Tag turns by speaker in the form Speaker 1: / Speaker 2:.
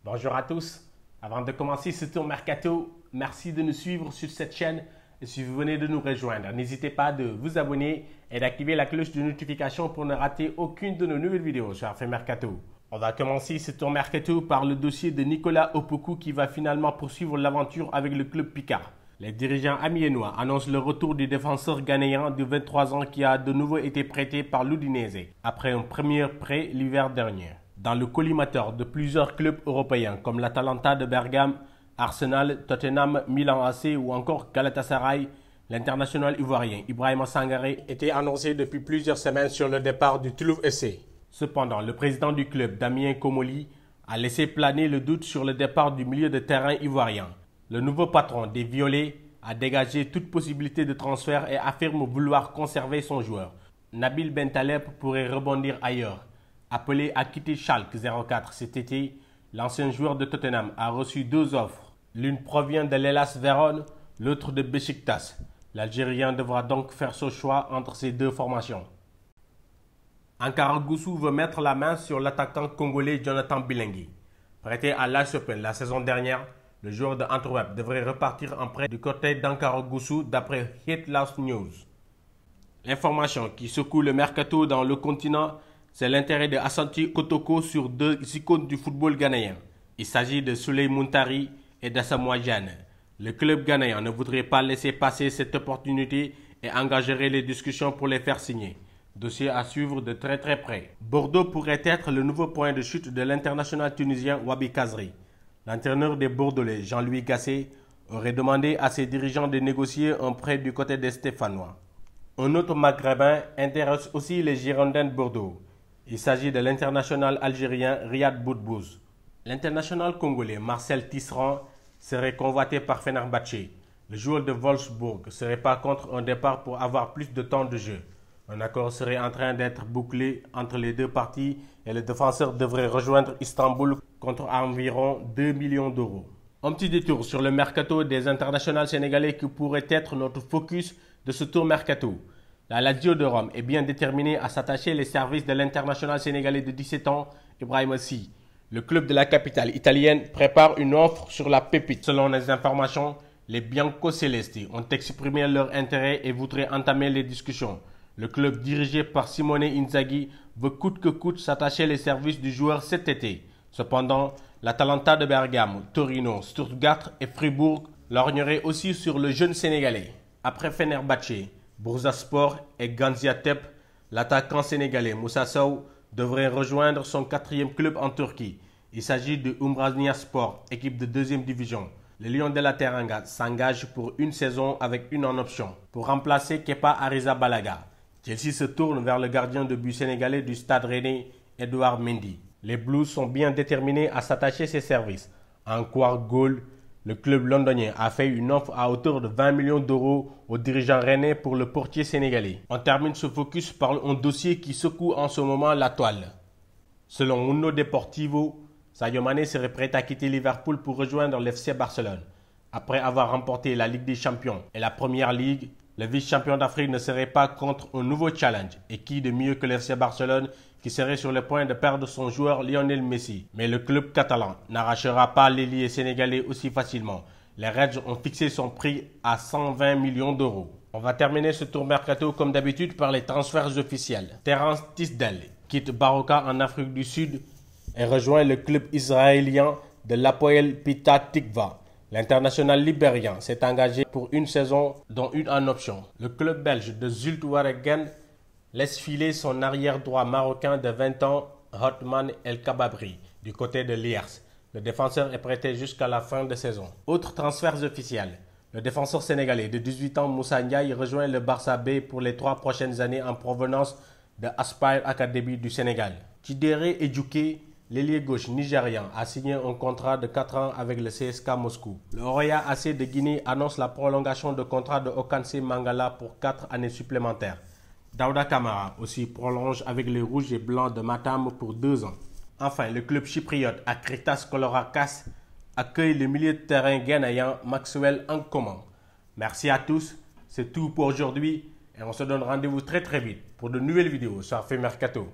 Speaker 1: Bonjour à tous. Avant de commencer ce tour mercato, merci de nous suivre sur cette chaîne. Et si vous venez de nous rejoindre, n'hésitez pas de vous abonner et d'activer la cloche de notification pour ne rater aucune de nos nouvelles vidéos sur Affaires Mercato. On va commencer ce tour mercato par le dossier de Nicolas Opoku qui va finalement poursuivre l'aventure avec le club Picard. Les dirigeants amiénois annoncent le retour du défenseur ghanéen de 23 ans qui a de nouveau été prêté par l'Udinese après un premier prêt l'hiver dernier. Dans le collimateur de plusieurs clubs européens comme l'Atalanta de Bergame, Arsenal, Tottenham, Milan AC ou encore Galatasaray, l'international ivoirien Ibrahima Sangaré était annoncé depuis plusieurs semaines sur le départ du Toulouse FC. Cependant, le président du club, Damien Comoli, a laissé planer le doute sur le départ du milieu de terrain ivoirien. Le nouveau patron des Violets a dégagé toute possibilité de transfert et affirme vouloir conserver son joueur. Nabil Bentaleb pourrait rebondir ailleurs. Appelé à quitter Schalke 04 cet été, l'ancien joueur de Tottenham a reçu deux offres. L'une provient de l'Hellas Vérone, l'autre de Beşiktaş. L'Algérien devra donc faire son choix entre ces deux formations. Ankara Gusu veut mettre la main sur l'attaquant congolais Jonathan Bilengui. Prêté à l'AS Open la saison dernière, le joueur de Antwerp devrait repartir en prêt du côté d'Ankara Gusu d'après Headlast News. L'information qui secoue le mercato dans le continent, c'est l'intérêt de Asante Kotoko sur deux icônes du football ghanéen. Il s'agit de Souley Muntari et d'Asamoah Gyan. Le club ghanéen ne voudrait pas laisser passer cette opportunité et engagerait les discussions pour les faire signer. Dossier à suivre de très près. Bordeaux pourrait être le nouveau point de chute de l'international tunisien Wabi Kazri. L'entraîneur des Bordelais, Jean-Louis Gasset, aurait demandé à ses dirigeants de négocier un prêt du côté des Stéphanois. Un autre maghrébin intéresse aussi les Girondins de Bordeaux. Il s'agit de l'international algérien Riyad Boudbouz. L'international congolais Marcel Tisserand serait convoité par Fenerbahçe. Le joueur de Wolfsburg serait pas contre un départ pour avoir plus de temps de jeu. Un accord serait en train d'être bouclé entre les deux parties et le défenseur devrait rejoindre Istanbul contre environ 2 millions d'euros. Un petit détour sur le mercato des internationaux sénégalais qui pourrait être notre focus de ce tour mercato. La Lazio de Rome est bien déterminée à s'attacher les services de l'international sénégalais de 17 ans, Ibrahima Sy. Le club de la capitale italienne prépare une offre sur la pépite. Selon les informations, les Biancocelesti ont exprimé leur intérêt et voudraient entamer les discussions. Le club dirigé par Simone Inzaghi veut coûte que coûte s'attacher les services du joueur cet été. Cependant, l'Atalanta de Bergame, Torino, Stuttgart et Fribourg lorgneraient aussi sur le jeune Sénégalais. Après Fenerbahçe, Bursaspor et Gaziantep, l'attaquant sénégalais Moussa Sow devrait rejoindre son quatrième club en Turquie. Il s'agit de Umraniyespor, équipe de deuxième division. Les Lions de la Teranga s'engagent pour une saison avec une en option pour remplacer Kepa Arrizabalaga. Chelsea se tourne vers le gardien de but sénégalais du Stade Rennais, Edouard Mendy. Les Blues sont bien déterminés à s'attacher ses services. En quarts goal, le club londonien a fait une offre à hauteur de 20 millions d'euros au dirigeant rennais pour le portier sénégalais. On termine ce focus par un dossier qui secoue en ce moment la toile. Selon Mundo Deportivo, Sadio Mané serait prêt à quitter Liverpool pour rejoindre l'FC Barcelone. Après avoir remporté la Ligue des Champions et la Première Ligue, le vice-champion d'Afrique ne serait pas contre un nouveau challenge. Et qui de mieux que l'FC Barcelone qui serait sur le point de perdre son joueur Lionel Messi. Mais le club catalan n'arrachera pas l'ailier sénégalais aussi facilement. Les Reds ont fixé son prix à 120 millions d'euros. On va terminer ce tour mercato comme d'habitude par les transferts officiels. Terence Tisdale quitte Baroka en Afrique du Sud et rejoint le club israélien de l'Hapoel Petah Tikva. L'international libérien s'est engagé pour une saison dont une en option. Le club belge de Zulte Waregem laisse filer son arrière droit marocain de 20 ans, Hotman El Kababri, du côté de Liers. Le défenseur est prêté jusqu'à la fin de saison. Autres transferts officiels. Le défenseur sénégalais de 18 ans, Moussa Ndiaye, rejoint le Barça B pour les 3 prochaines années en provenance de Aspire Academy du Sénégal. Tidere Edjouké, l'ailier gauche nigérian, a signé un contrat de 4 ans avec le CSK Moscou. Le Roya AC de Guinée annonce la prolongation de contrat de Okanse Mangala pour 4 années supplémentaires. Daouda Kamara aussi prolonge avec les Rouges et Blancs de Matam pour 2 ans. Enfin, le club chypriote Akritas Kolorakas accueille le milieu de terrain ghanéen Maxwell Nkoman. Merci à tous, c'est tout pour aujourd'hui et on se donne rendez-vous très vite pour de nouvelles vidéos sur Affaires Mercato.